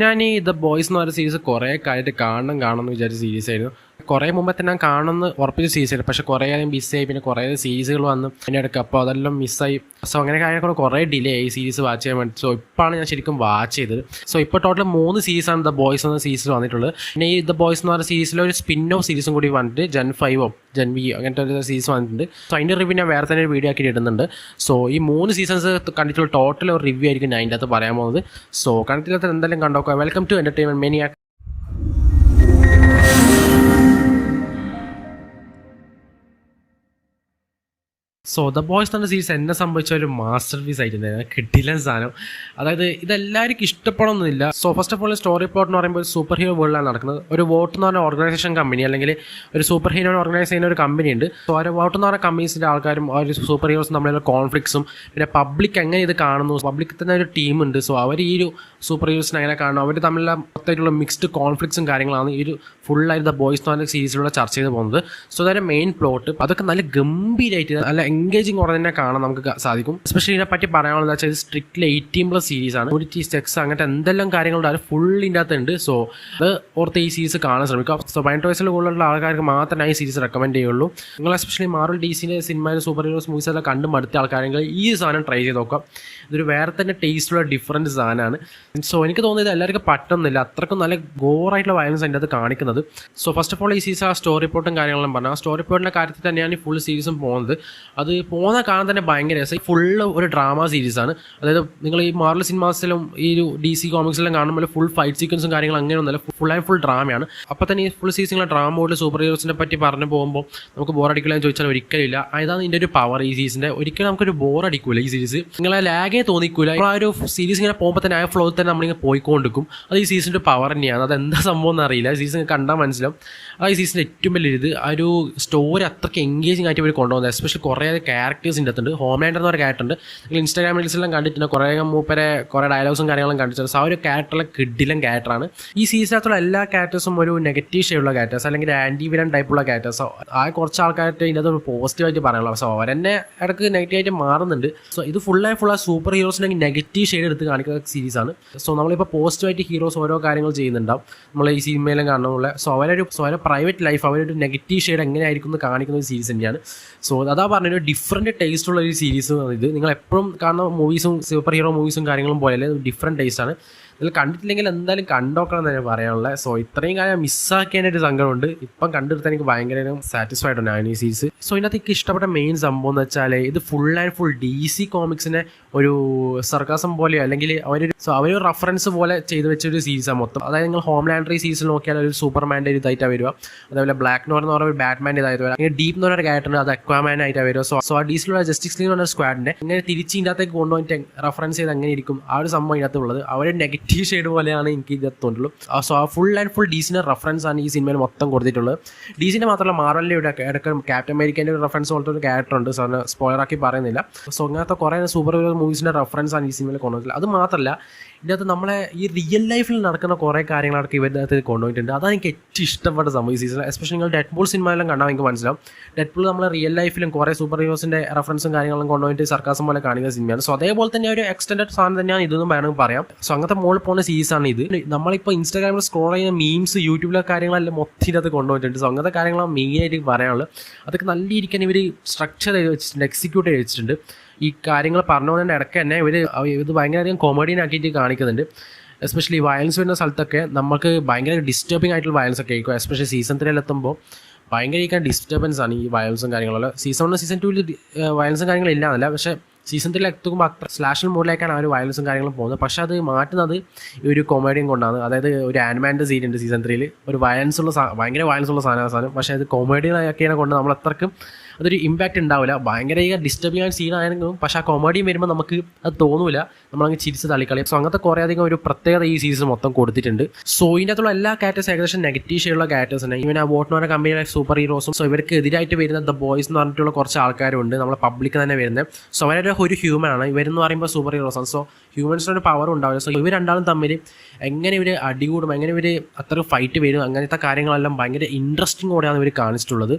ഞാൻ ഈ the boys എന്ന് പറയുന്ന സീരീസ് കുറേ കാലമായിട്ട് കാണണമെന്ന് വിചാരിച്ച സീരീസ് ആയിരുന്നു. കുറേ മുമ്പേ തന്നെ ഞാൻ കാണുമെന്ന് ഉറപ്പിച്ച സീരീസായിരുന്നു. പക്ഷേ കുറേ കാലം മിസ്സായി. പിന്നെ കുറേ സീരീസുകൾ വന്ന് അതിൻ്റെ ഇടയ്ക്ക് അപ്പോൾ അതെല്ലാം മിസ്സായി. സോ അങ്ങനെ കാര്യങ്ങൾ കുറേ ഡിലേ ആയി സീരീസ് വാച്ച് ചെയ്യാൻ വേണ്ടി. സോ ഇപ്പോഴാണ് ഞാൻ ശരിക്കും വാച്ച് ചെയ്തത്. സോ ഇപ്പോൾ ടോട്ടൽ 3 സീരീസാണ് ദ ബോയ്സ് എന്ന സീരീസിൽ വന്നിട്ടുള്ളത്. പിന്നെ ഈ ദ ബോയ്സ് എന്ന് പറയുന്ന സീരീസിൽ ഒരു സ്പിൻ ഓഫ് സീരീസും കൂടി വന്നിട്ട് Gen 5 Gen V അങ്ങനത്തെ ഒരു സീരീസ് വന്നിട്ടുണ്ട്. സോ അതിൻ്റെ റിവ്യൂ ഞാൻ വേറെ തന്നെ ഒരു വീഡിയോ ആക്കി ഇടുന്നുണ്ട്. സോ ഈ 3 സീസൺസ് കണ്ടിട്ടുള്ള ടോട്ടൽ ഒരു റിവ്യൂ ആയിരിക്കും ഞാൻ അതിൻ്റെ അകത്ത് പറയാൻ പോകുന്നത്. സോ കണ്ടിട്ടില്ലാത്ത എന്തായാലും കണ്ടോക്കുക. Welcome to entertainment maniac. So the boys എന്ന സീരീസ് എന്നെ സംബന്ധിച്ച ഒരു മാസ്റ്റർ പീസ് ആയിട്ടുണ്ട്. കിട്ടില്ല സാധനം. അതായത് ഇതെല്ലാവർക്കും ഇഷ്ടപ്പെടണമെന്നില്ല. So first of all story plot എന്ന് പറയുമ്പോൾ ഒരു സൂപ്പർ ഹീറോ വേൾഡിലാണ് നടക്കുന്നത്. ഒരു വോട്ട് എന്ന് പറഞ്ഞ ഓർഗനൈസേഷൻ കമ്പനി അല്ലെങ്കിൽ ഒരു സൂപ്പർ ഹീറോനെ ഓർഗനൈസ് ചെയ്യുന്ന ഒരു കമ്പനി ഉണ്ട്. സോ ഒരു വോട്ട് എന്ന് പറഞ്ഞ കമ്പനീസിൻ്റെ ആൾക്കാരും ഒരു സൂപ്പർ ഹീറോസും തമ്മിലുള്ള കോൺഫ്ലിക്ട്സും പിന്നെ പബ്ലിക് എങ്ങനെ ഇത് കാണുന്നു. പബ്ലിക്കിൽ തന്നെ ഒരു ടീമുണ്ട്. സോ അവർ ഈ ഒരു സൂപ്പർ ഹീറോസിനെ എങ്ങനെ കാണുന്നു, അവർ തമ്മിലുള്ള മൊത്തമായിട്ടുള്ള മിക്സ്ഡ് കോൺഫ്ലിക്ട്സും കാര്യങ്ങളാണ് ഈ ഒരു ഫുള്ളായിട്ട് ദ ബോയ്സ് എന്ന് പറഞ്ഞ സീരീസിലൂടെ ചർച്ച ചെയ്ത് പോകുന്നത്. സോ അതിൻ്റെ മെയിൻ പ്ലോട്ട് അതൊക്കെ നല്ല ഗംഭീരമായിട്ട് നല്ല എൻഗേജിങ് ഉടനെ തന്നെ കാണാൻ നമുക്ക് സാധിക്കും. എസ്പെഷ്യലി ഇതിനെപ്പറ്റി പറയാനുള്ളത് വെച്ചാൽ ഇത് സ്ട്രിക്ട്ലി 18+ സീരീസ് ആണ്. നൂറ്റി സെക്സ് അങ്ങനത്തെ എന്തെല്ലാം കാര്യങ്ങളുണ്ട് അത് ഫുൾ ഇതിൻ്റെ അകത്തുണ്ട്. സോ അത് ഓർത്ത് ഈ സീരീസ് കാണാൻ ശ്രമിക്കുക. സോ 18 വയസ്സിൽ കൂടുതലുള്ള ആൾക്കാർക്ക് മാത്രമേ ഈ സീരീസ് റെക്കമെൻഡ് ചെയ്യുള്ളൂ. നിങ്ങൾ എസ്പെഷ്യലി മാർവൽ DC സിനിമയിലെ സൂപ്പർ ഹീറോസ് മൂവീസ് എല്ലാം കണ്ടും അടുത്ത ആൾക്കാരെങ്കിൽ ഈ സാധനം ട്രൈ ചെയ്ത് നോക്കാം. ഇതൊരു വേറെ തന്നെ ടേസ്റ്റുള്ള ഡിഫറൻറ്റ് സാധനമാണ്. സോ എനിക്ക് തോന്നുന്നത് എല്ലാവർക്കും പറ്റുന്നില്ല, അത്രക്കും നല്ല ഗോറായിട്ടുള്ള വയലൻസ് അതിൻ്റെ അത് കാണിക്കുന്നത്. സോ ഫസ്റ്റ് ഓഫ് ഓൾ ഈ സീരീസ് ആ സ്റ്റോറി റിപ്പോർട്ടും കാര്യങ്ങളും പറഞ്ഞാൽ ആ സ്റ്റോറി റിപ്പോർട്ടിൻ്റെ കാര്യത്തിൽ തന്നെയാണ് ഈ ഫുൾ സീരീസും പോകുന്നത്. അത് പോകുന്ന കാണാൻ തന്നെ ഭയങ്കര രസം. ഫുള്ള് ഒരു ഡ്രാമ സീരീസാണ്. അതായത് നിങ്ങൾ ഈ മാർവൽ സിനിമാസിലും ഈ ഒരു DC കോമിക്സിലും കാണുമ്പോൾ ഫുൾ ഫൈറ്റ് സീക്വൻസും കാര്യങ്ങളും അങ്ങനെയൊന്നുമല്ല, ഫുൾ ഡ്രാമയാണ്. അപ്പോൾ തന്നെ ഈ ഫുൾ സീസണിലെ ഡ്രാമ കൊണ്ട് സൂപ്പർ ഹീറോസിനെ പറ്റി പറഞ്ഞു പോകുമ്പോൾ നമുക്ക് ബോറടിക്കില്ലെന്ന് ചോദിച്ചാൽ ഒരിക്കലില്ല. അതാണ് ഇതിൻ്റെ ഒരു പവർ. ഈ സീരീസിൻ്റെ ഒരിക്കലും നമുക്കൊരു ബോറടിക്കില്ല. ഈ സീരീസ് നിങ്ങളെ ലാഗേ തോന്നിക്കില്ല. ആ ഒരു സീരീസ് ഇങ്ങനെ പോകുമ്പോൾ തന്നെ ആ ഫ്ലോയിൽ തന്നെ നമ്മളിങ്ങനെ പോയിക്കൊണ്ടിരിക്കും. അത് ഈ സീസണിൻ്റെ പവർ തന്നെയാണ്. അത് എന്താ സംഭവം എന്നറിയില്ല. സീസൺ കണ്ടാൽ മനസ്സിലാവും. ആ ഈ സീസണിൻ്റെ ഏറ്റവും വലിയ ഇത് ആ ഒരു സ്റ്റോറി അത്രയ്ക്ക് എൻഗേജിങ് ആയിട്ട് ഇവർ കൊണ്ടുപോകുന്നത്. എസ്പെഷ്യലി കുറേ ക്യാരക്ടേഴ്സിൻ്റെ അകത്തുണ്ട്. ഹോംലാൻഡർ എന്നൊരു ക്യാരക്ടർ ഉണ്ട്. നിങ്ങൾ ഇൻസ്റ്റാഗ്രാം റീൽസെല്ലാം കണ്ടിട്ടുണ്ട്. കുറേ മൂപ്പരെ കുറേ ഡയലോഗ്സും കാര്യങ്ങളും കണ്ടിട്ടുണ്ട്. ആ ഒരു ക്യാരക്ടറിലെ കിഡിലും ക്യാരക്ടറാണ്. ഈ സീസണത്തുള്ള എല്ലാ ക്യാരക്ടേഴ്സും ഒരു നെഗറ്റീവ് ഷെയ്ഡുള്ള ക്യാരക്ടേഴ്സ് അല്ലെങ്കിൽ ആൻറ്റി വിലൻ ടൈപ്പുള്ള ക്യാരക്ടേഴ്സ്. ആ കുറച്ച് ആൾക്കാരുടെ ഇതിനകത്ത് ഒരു പോസിറ്റീവായിട്ട് പറയാനുള്ള. സോ അവരെന്നെ ഇടയ്ക്ക് നെഗറ്റീവായിട്ട് മാറുന്നുണ്ട്. സോ ഇത് ഫുൾ ആ സൂപ്പർ ഹീറോസിനെ നെഗറ്റീവ് ഷെയ്ഡ് എടുത്ത് കാണിക്കുന്ന സീരീസാണ്. സോ നമ്മളിപ്പോൾ പോസിറ്റീവായിട്ട് ഹീറോസ് ഓരോ കാര്യങ്ങൾ ചെയ്യുന്നുണ്ടാവും നമ്മൾ ഈ സിനിമയിലും കാണുന്നുള്ള. സോ അവരുടെ പ്രൈവറ്റ് ലൈഫ് അവരൊരു നെഗറ്റീവ് ഷെയ്ഡ് എങ്ങനെയായിരിക്കും എന്ന് കാണിക്കുന്ന ഒരു സീരീസ് തന്നെയാണ്. സോ അതാ പറഞ്ഞൊരു ഡിഫറൻറ്റ് ടേസ്റ്റുള്ള ഒരു സീരീസ്. ഇത് നിങ്ങൾ എപ്പോഴും കാണുന്ന മൂവീസും സൂപ്പർ ഹീറോ മൂവീസും കാര്യങ്ങളും പോലെ ഡിഫറൻറ്റ് ടേസ്റ്റാണ്. ഇതിൽ കണ്ടിട്ടില്ലെങ്കിൽ എന്തായാലും കണ്ടോക്കണം എന്ന് തന്നെ പറയാനുള്ളത്. സോ ഇത്രയും കാലം മിസ്സാക്കിയതിൻ്റെ ഒരു സങ്കടമുണ്ട്. ഇപ്പം കണ്ടെടുത്താൽ എനിക്ക് ഭയങ്കര സാറ്റിസ്ഫൈഡ് ആണ് ഈ സീരീസ്. സോ ഇതിനകത്ത് എനിക്ക് ഇഷ്ടപ്പെട്ട മെയിൻ സംഭവം എന്ന് വെച്ചാൽ ഇത് ഫുൾ DC കോമിക്സിനെ ഒരു സർക്കാസം പോലെയോ അല്ലെങ്കിൽ അവരൊരു റെഫറൻസ് പോലെ ചെയ്ത് വെച്ചൊരു സീരീസാണ് മൊത്തം. അതായത് നിങ്ങൾ ഹോംലാൻഡർ ഈ സീരീസിൽ നോക്കിയാൽ ഒരു സൂപ്പർമാൻ്റെ ഒരു ഇതായിട്ടാണ് വരിക. അതേപോലെ ബ്ലാക്ക് നോർ എന്ന് പറയുന്ന ഒരു ബാറ്റ്മാൻ്റെ ഇതായിട്ട് വരിക. അങ്ങനെ ഡീപ്പ് എന്ന് പറഞ്ഞ ക്യാരക്ടറിന് അത് അക്വാമാൻ ആയിട്ടാണ് വരിക. സോ ആ DCയിലുള്ള ജസ്റ്റിസ് ലീഗ് എന്ന് പറഞ്ഞ സ്ക്വാഡിനെ ഇങ്ങനെ തിരിച്ച് ഇതിൻ്റെ അകത്തേക്ക് കൊണ്ടുപോയിട്ട് റെഫറൻസ് ചെയ്ത് അങ്ങനെ ഇരിക്കും. ആ ഒരു സംഭവം ഇതിനകത്ത് ഉള്ളത് അവർ നെഗറ്റീവ് ഷെയ്ഡ് പോലെയാണ് എനിക്ക് ഇതിനകത്ത് തോന്നുള്ളൂ. സോ ആ ഫുൾ DCൻ്റെ റെഫറൻസ് ആണ് ഈ സിനിമയിൽ മൊത്തം കൊടുത്തിട്ടുള്ളത്. DCൻ്റെ മാത്രമല്ല മാർവലിൻ്റെ ഇടയ്ക്ക് ക്യാപ്റ്റൻ അമേരിക്കൻ്റെ ഒരു റെഫറൻസ് പോലത്തെ ഒരു ക്യാരക്ടർ ഉണ്ട്. സോ സ്പോയിലറാക്കി പറയുന്നില്ല. സോ അങ്ങനത്തെ കുറേ സൂപ്പർ ഹീറോ മൂവീസിൻ്റെ റെഫറൻസ് ആണ് ഈ സിനിമയിൽ കൊണ്ടുവന്നിട്ടുള്ളത്. അത് മാത്രമല്ല ഇതിനകത്ത് നമ്മളെ ഈ റിയൽ ലൈഫിൽ നടക്കുന്ന കുറേ കാര്യങ്ങളൊക്കെ ഇവരുടെ അകത്ത് കൊണ്ടുപോയിട്ടുണ്ട്. അതാണ് എനിക്ക് ഏറ്റവും ഇഷ്ടപ്പെട്ട സംഭവം ഈ സീസൺ. എസ്പെഷ്യലി നിങ്ങൾ ഡെഡ്പൂൾ സിനിമയെല്ലാം കണ്ടാൽ എനിക്ക് മനസ്സിലാവും. ഡെഡ്പൂൾ നമ്മളെ റിയൽ ലൈഫിലും കുറേ സൂപ്പർ ഹീറോസിൻ്റെ റെഫറൻസും കാര്യങ്ങളും കൊണ്ടുപോയിട്ട് സർക്കാസം പോലെ കാണിക്കുന്ന സിനിമയാണ്. സോ അതേപോലെ തന്നെ ഒരു എക്സ്റ്റൻഡഡ് സാധനം തന്നെയാണ് ഇതൊന്നും വേണമെങ്കിൽ പറയാം. സോ അങ്ങനത്തെ മുകളിൽ പോകുന്ന സീരീസാണ് ഇത്. നമ്മളിപ്പോൾ ഇൻസ്റ്റാഗ്രാമിൽ സ്ക്രോൾ ചെയ്യുന്ന മീംസ് യൂട്യൂബിലെ കാര്യങ്ങളെല്ലാം മൊത്തം ഇതിനകത്ത് കൊണ്ടുപോയിട്ടുണ്ട്. സോ അങ്ങനത്തെ കാര്യങ്ങളാണ് മെയിനായിട്ട് പറയാനുള്ളത്. അതൊക്കെ നല്ല ഇരിക്കാൻ ഇവർ സ്ട്രക്ചർ ചെയ്ത് വെച്ചിട്ടുണ്ട്, എക്സിക്യൂട്ട് ചെയ്ത് വെച്ചിട്ടുണ്ട്. ഈ കാര്യങ്ങൾ പറഞ്ഞു പോകുന്നതിൻ്റെ ഇടയ്ക്ക് തന്നെ ഇത് ഭയങ്കരധികം കോമഡിയനാക്കിയിട്ട് കാണിക്കുന്നുണ്ട്. എസ്പെഷ്യലി വയലൻസ് വരുന്ന സ്ഥലത്തൊക്കെ നമുക്ക് ഭയങ്കര ഡിസ്റ്റർബിംഗ് ആയിട്ടുള്ള വയലൻസ് ഒക്കെ ആയിരിക്കും. എസ്പെഷ്യലി സീസൺ 3 എത്തുമ്പോൾ ഭയങ്കര ഡിസ്റ്റർബൻസ് ആണ് ഈ വയലൻസും കാര്യങ്ങളും. സീസൺ 1 സീസൺ 2 വയലൻസും കാര്യങ്ങളും ഇല്ല എന്നല്ല, പക്ഷേ സീസൺ 3 എത്തുമ്പോൾ അത്ര സ്ലാഷൽ മോഡിലേക്കാണ് ആ ഒരു വയലൻസും കാര്യങ്ങളും പോകുന്നത്. പക്ഷേ അത് മാറ്റുന്നത് ഈ ഒരു കോമഡിയും കൊണ്ടാണ്. അതായത് ഒരു ആനിമാൻ്റെ സീൻ ഉണ്ട് സീസൺ 3 ഒരു ഭയങ്കര വയലൻസ് ഉള്ള സാധനം. പക്ഷേ അത് കോമഡിയാക്കിയതിനെ കൊണ്ട് നമ്മൾ അത്രക്കും അതൊരു ഇമ്പാക്റ്റ് ഉണ്ടാവില്ല. ഭയങ്കര ഡിസ്റ്റർബിംഗ് ആയ സീനാണെങ്കിലും പക്ഷേ ആ കോമഡിയും വരുമ്പോൾ നമുക്ക് അത് തോന്നില്ല, നമ്മളങ്ങ് ചിരിച്ച് തള്ളിക്കളയും. സോ അങ്ങനത്തെ കുറേ അധികം ഒരു പ്രത്യേകത ഈ സീസൺ മൊത്തം കൊടുത്തിട്ടുണ്ട്. സോ ഇതിൻ്റെ അകത്തുള്ള എല്ലാ ക്യാരക്ടേഴ്സ് ഏകദേശം നെഗറ്റീവ് ഷെയ്ഡുള്ള ക്യാരക്ടേഴ്സ് തന്നെ. ഇവൻ ആ വോട്ട് എന്ന് പറഞ്ഞ കമ്പനിയിലെ സൂപ്പർ ഹീറോസും. സോ ഇവർക്ക് എതിരായിട്ട് വരുന്ന ദ ബോയ്സ് എന്ന് പറഞ്ഞിട്ടുള്ള കുറച്ച് ആൾക്കാരുണ്ട് നമ്മളെ പബ്ലിക് തന്നെ വരുന്നത്. സോ അവരുടെ ഒരു ഹ്യൂമൻ ആണ്, ഇവരെന്ന് പറയുമ്പോൾ സൂപ്പർ ഹീറോസ് ആണ്. സോ ഹ്യൂമൻസിനൊരു പവർ ഉണ്ടാവില്ല. സോ ഇവർ രണ്ടാളും തമ്മിൽ എങ്ങനെ ഇവർ അടികൂടും, എങ്ങനെ ഇവർ അത്ര ഫൈറ്റ് വരും, അങ്ങനത്തെ കാര്യങ്ങളെല്ലാം ഭയങ്കര ഇൻട്രസ്റ്റിംഗ് കൂടെയാണ് ഇവർ കാണിച്ചിട്ടുള്ളത്.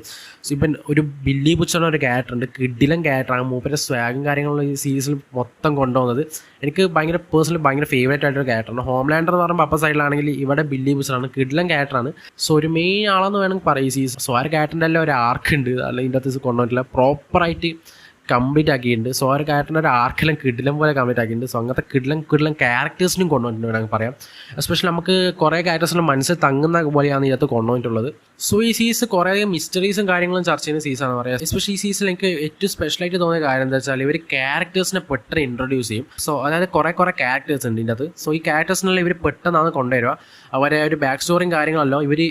സോ ഇപ്പം ഒരു ബില്ലി ബുച്ചർ ഒരു ക്യാരക്ടർ ഉണ്ട്, കിഡിലൻ ക്യാരക്ടറാണ്. മൂപ്പരുടെ സ്വാഗും കാര്യങ്ങളും ഈ സീരീസിൽ മൊത്തം കൊണ്ടുപോകുന്നത് എനിക്ക് ഭയങ്കര പേഴ്സണലി ഭയങ്കര ഫേവറേറ്റ് ആയിട്ടൊരു ക്യാരക്ടറാണ്. ഹോംലാൻഡർ എന്ന് പറയുമ്പോൾ അപ്പർ സൈഡിലാണെങ്കിൽ ഇവിടെ ബില്ലി ബുച്ചറാണ്, കിഡിലൻ ക്യാരക്ടറാണ്. സോ ഒരു മെയിൻ ആളെന്ന് വേണമെങ്കിൽ പറയും സീസൺ. സോ ആ ഒരു ക്യാരക്ടറിൻ്റെ എല്ലാം ഒരു ആർക്ക് ഉണ്ട്, അല്ലെങ്കിൽ ഇതിൻ്റെ അകത്ത് കൊണ്ടുവന്നിട്ടില്ല, പ്രോപ്പറായിട്ട് കംപ്ലീറ്റ് ആക്കിയിട്ടുണ്ട്. സോ ആ ഒരു ക്യാരക്ടറിൻ്റെ ഒരു ആർക്കെല്ലാം കിടിലം പോലെ കംപ്ലീറ്റ് ആക്കിയിട്ടുണ്ട്. സോ അങ്ങനത്തെ കിടിലം ക്യാരക്ടേഴ്സിനും കൊണ്ടുവന്നിട്ടുണ്ട് വേണമെങ്കിൽ പറയാം. എസ്പെഷ്യലി നമുക്ക് കുറേ ക്യാരക്ടേഴ്സിനും മനസ്സിൽ തങ്ങുന്ന പോലെയാണ് ഇതിനകത്ത് കൊണ്ടുവന്നിട്ടുള്ളത്. സോ ഈ സീസൺ കുറേയധികം മിസ്റ്ററീസും കാര്യങ്ങളും ചർച്ച ചെയ്യുന്ന സീസണാണ് പറയാം. എസ്പെഷ്യലി ഈ സീസണിൽ എനിക്ക് ഏറ്റവും സ്പെഷ്യലായിട്ട് തോന്നിയ കാര്യം എന്താ വെച്ചാൽ ഇവർ ക്യാരക്ടേഴ്സിനെ പെട്ടെന്ന് ഇൻട്രൊഡ്യൂസ് ചെയ്യും. സോ അതായത് കുറേ ക്യാരക്ടേഴ്സ് ഉണ്ട് ഇതിൻ്റെ അകത്ത്. സോ ഈ ക്യാരക്ടേഴ്സിനെല്ലാം ഇവർ പെട്ടെന്നാണ് കൊണ്ടുവരിക. അവരെ ഒരു ബാക്ക് സ്റ്റോറിയും കാര്യങ്ങളല്ലോ ഇവർ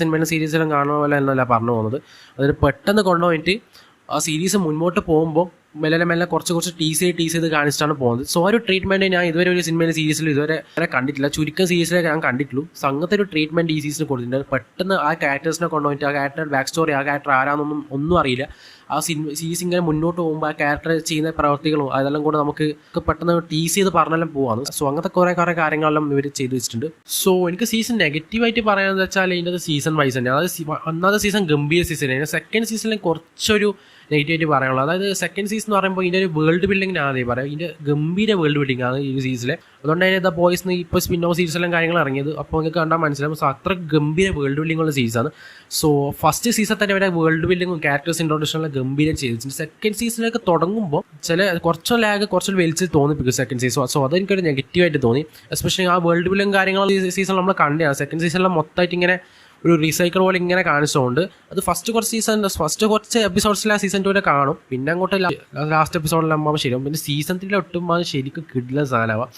സിനിമയിലും സീരീസിലും കാണുന്ന പോലെ എന്നല്ല പറഞ്ഞു പോകുന്നത്. അതിൽ പെട്ടെന്ന് കൊണ്ടുപോയിട്ട് ആ സീരീസ് മുന്നോട്ട് പോകുമ്പോൾ മെല്ലെ കുറച്ച് ടീസ് ചെയ്ത് കാണിച്ചിട്ടാണ് പോകുന്നത്. സോ ഒരു ട്രീറ്റ്മെൻറ്റ് ഞാൻ ഇതുവരെ ഒരു സിനിമയിലെ സീരീസിൽ ഇതുവരെ കണ്ടിട്ടില്ല. ചുരുക്കം സീരീസിലൊക്കെ ഞാൻ കണ്ടിട്ടുള്ളൂ. സോ അങ്ങനത്തെ ഒരു ട്രീറ്റ്മെൻറ്റ് ഈ സീരീസിൽ കൊടുത്തിട്ടുണ്ട്. പെട്ടെന്ന് ആ ക്യാരക്ടേഴ്സിനെ കൊണ്ടുപോയിട്ട് ആ ക്യാരക്ടർ ബാക്ക് സ്റ്റോറി, ആ ക്യാരക്ടർ ആരാന്നൊന്നും അറിയില്ല. ആ സീരീസ് ഇങ്ങനെ മുന്നോട്ട് പോകുമ്പോൾ ആ ക്യാരക്ടർ ചെയ്യുന്ന പ്രവർത്തികളും അതെല്ലാം കൂടെ നമുക്ക് പെട്ടെന്ന് ടീസ് ചെയ്ത് പറഞ്ഞെല്ലാം പോവാണ്. സോ അങ്ങനത്തെ കുറേ കാര്യങ്ങളെല്ലാം ഇവർ ചെയ്ത് വെച്ചിട്ടുണ്ട്. സോ എനിക്ക് സീസൺ നെഗറ്റീവായിട്ട് പറയാമെന്ന് വെച്ചാൽ ഇതിൻ്റെ സീസൺ വൈസ് തന്നെ, അതായത് ഒന്നാമത്തെ സീസൺ ഗംഭീര സീസൺ ആയിരുന്നു. സെക്കൻഡ് സീസണിൽ കുറച്ചൊരു നെഗറ്റീവായിട്ട് പറയാനുള്ളത്, അതായത് സെക്കൻഡ് സീസൺ എന്ന് പറയുമ്പോൾ ഇതിൻ്റെ ഒരു വേൾഡ് ബിൽഡിങ്ങിനാണ് അതേ പറയാം. ഇതിൻ്റെ ഗംഭീര വേൾഡ് ബിൽഡിംഗ് ആണ് ഈ സീസണിൽ. അതുകൊണ്ട് തന്നെ ദ ബോയ്സ് ഇപ്പോൾ സ്പിൻ ഓഫ് സീരീസെല്ലാം കാര്യങ്ങൾ ഇറങ്ങിയത്. അപ്പോൾ നിങ്ങൾക്ക് കണ്ടാൽ മനസ്സിലാവും. സോ അത്ര ഗംഭീര വേൾഡ് ബിൽഡിംഗ് ഉള്ള സീസണാണ്. സോ ഫസ്റ്റ് സീസൺ തന്നെ ഇവിടെ വേൾഡ് ബിൽഡിങ്ങും ക്യാരക്ടേഴ്സ് ഇൻട്രോഡക്ഷനെല്ലാം ഗംഭീരം ചെയ്തിട്ടുണ്ട്. സെക്കൻഡ് സീസണിലേക്ക് തുടങ്ങുമ്പോൾ കുറച്ച് ലാഗ് കുറച്ച് വലിച്ച് തോന്നിപ്പിക്കും സെക്കൻഡ് സീസൺ. സോ അതെനിക്കൊരു നെഗറ്റീവായിട്ട് തോന്നി. എസ്പെഷ്യലി ആ വേൾഡ് ബിൽഡിംഗ് കാര്യങ്ങൾ ഈ സീസൺ നമ്മൾ കണ്ടാണ്. സെക്കൻഡ് സീസണിൽ മൊത്തമായിട്ട് ഇങ്ങനെ ഒരു റീസൈക്കിൾ പോലെ ഇങ്ങനെ കാണിച്ചുകൊണ്ട് അത് ഫസ്റ്റ് കുറച്ച് എപ്പിസോഡ്സിൽ ആ സീസൺ 2 കാണും. പിന്നെ അങ്ങോട്ട് ലാസ്റ്റ് എപ്പിസോഡിലാകുമ്പോൾ ശരിയാവും. പിന്നെ സീസൺ 3 ഒട്ടുമ്പോൾ അത് ശരിക്കും കിടിലൻ സാധനമാവാം.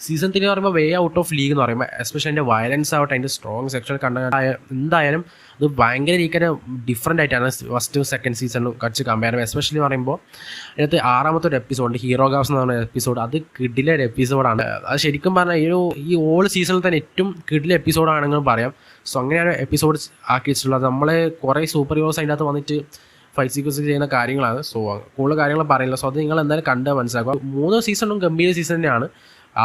സീസൺ 3 എന്ന് പറയുമ്പോൾ വേ ഔട്ട് ഓഫ് ലീഗ് എന്ന് പറയുമ്പോൾ എസ്പെഷ്യലി അതിൻ്റെ വയലൻസ് ആവട്ടെ, അതിൻ്റെ സ്ട്രോങ് സെക്ഷൽ എന്തായാലും അത് ഭയങ്കര രീതിക്ക് ഡിഫറെൻ്റ് ആയിട്ടാണ് ഫസ്റ്റ് സെക്കൻഡ് സീസണും കടിച്ച് കമ്പയർ ചെയ്യുമ്പോൾ. എസ്പെഷ്യലി പറയുമ്പോൾ അതിനകത്ത് 6ാമത്തെ ഒരു എപ്പിസോഡ് ഹീറോ ഗാവ്സ് എന്ന് പറഞ്ഞ എപ്പിസോഡ്, അത് കിടില ഒരു എപ്പിസോഡാണ്. അത് ശരിക്കും പറഞ്ഞാൽ ഈ ഓൾ സീസണിൽ തന്നെ ഏറ്റവും കിടില എപ്പിസോഡാണെങ്കിലും പറയാം. സോ അങ്ങനെയാണ് എപ്പിസോഡ് ആക്കി വെച്ചിട്ടുള്ളത്. നമ്മളെ കുറേ സൂപ്പർ ഹീറോസ് അതിൻ്റെ അകത്ത് വന്നിട്ട് ഫൈറ്റ് സീക്വൻസ് ചെയ്യുന്ന കാര്യങ്ങളാണ്. സോ കൂടുതൽ കാര്യങ്ങൾ പറയില്ല. സോ അത് നിങ്ങൾ എന്തായാലും കണ്ട് മനസ്സിലാക്കുക. 3 സീസണും ഗംഭീര സീസൺ തന്നെയാണ്.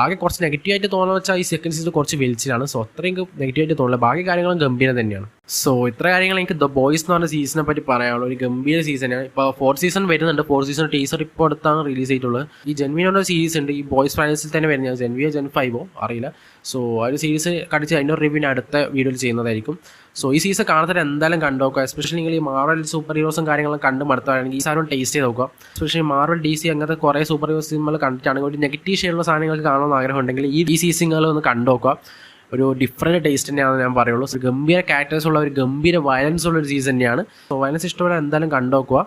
ആകെ കുറച്ച് നെഗറ്റീവായിട്ട് തോന്നുന്നത് വെച്ചാൽ ഈ സെക്കൻഡ് സീസൺ കുറച്ച് വലിച്ചിലാണ്. സോ അത്രയും നെഗറ്റീവായിട്ട് തോന്നില്ല. ബാക്കി കാര്യങ്ങളും ഗംഭീരം തന്നെയാണ്. സോ ഇത്ര കാര്യങ്ങൾ എനിക്ക് ദ ബോയ്സ് എന്ന് പറഞ്ഞ സീസണിനെ പറ്റി പറയാനുള്ളൂ. ഒരു ഗംഭീര സീസണാണ്. ഇപ്പോൾ 4th സീസൺ വരുന്നുണ്ട്. 4th സീസൺ ടീസർ ഇപ്പോൾ അടുത്താണ് റിലീസ് ചെയ്തിട്ടുള്ളത്. ഈ ജെൻവിയുടെ സീരീസ് ഉണ്ട്, ഈ ബോയ്സ് ഫൈനൽസിൽ തന്നെ വരുന്നത്. ജെൻവിയോ ജെൻ 5 അറിയില്ല. സോ ആ ഒരു സീരീസ് കടിച്ച് അതിൻ്റെ റിവ്യൂ അടുത്ത വീഡിയോയിൽ ചെയ്യുന്നതായിരിക്കും. സോ ഈ സീസൺ കാണാത്ത എന്തായാലും കണ്ടുനോക്കുക. എസ്പെഷ്യലി നിങ്ങൾ ഈ മാർവൽ സൂപ്പർ ഹീറോസും കാര്യങ്ങളും കണ്ട് മടുത്താണെങ്കിൽ ഈ സാധനം ടേസ്റ്റ് ചെയ്ത് നോക്കുക. എസ്പെഷ്യലി മാർവൽ DC അങ്ങനത്തെ കുറേ സൂപ്പർ ഹീറോസ് സിനിമകൾ കണ്ടിട്ടാണെങ്കിൽ ഒരു നെഗറ്റീവ് ഷെയ്ഡുള്ള സാധനങ്ങൾക്ക് കാണണമെന്ന് ആഗ്രഹം ഉണ്ടെങ്കിൽ ഈ സീസണുകൾ ഒന്ന് കണ്ടു നോക്കുക. ഒരു ഡിഫറെൻറ്റ് ടേസ്റ്റ് തന്നെയാണെന്ന് ഞാൻ പറയുള്ളൂ. ഒരു ഗംഭീര ക്യാരക്ടേഴ്സ് ഉള്ള ഒരു ഗംഭീര വയലൻസ് ഉള്ള ഒരു സീസൺ തന്നെയാണ്. സോ വയലൻസ് ഇഷ്ടപ്പെടാൻ എന്തായാലും കണ്ടു നോക്കുക.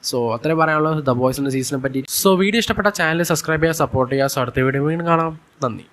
സോ അത്രയും പറയാനുള്ളത് ദ ബോയ്സിൻ്റെ സീസണിനെ പറ്റി. സോ വീഡിയോ ഇഷ്ടപ്പെട്ട ചാനൽ സബ്സ്ക്രൈബ് ചെയ്യുക, സപ്പോർട്ട് ചെയ്യുക. സോ അടുത്ത വീഡിയോ വീണ്ടും കാണാം. നന്ദി.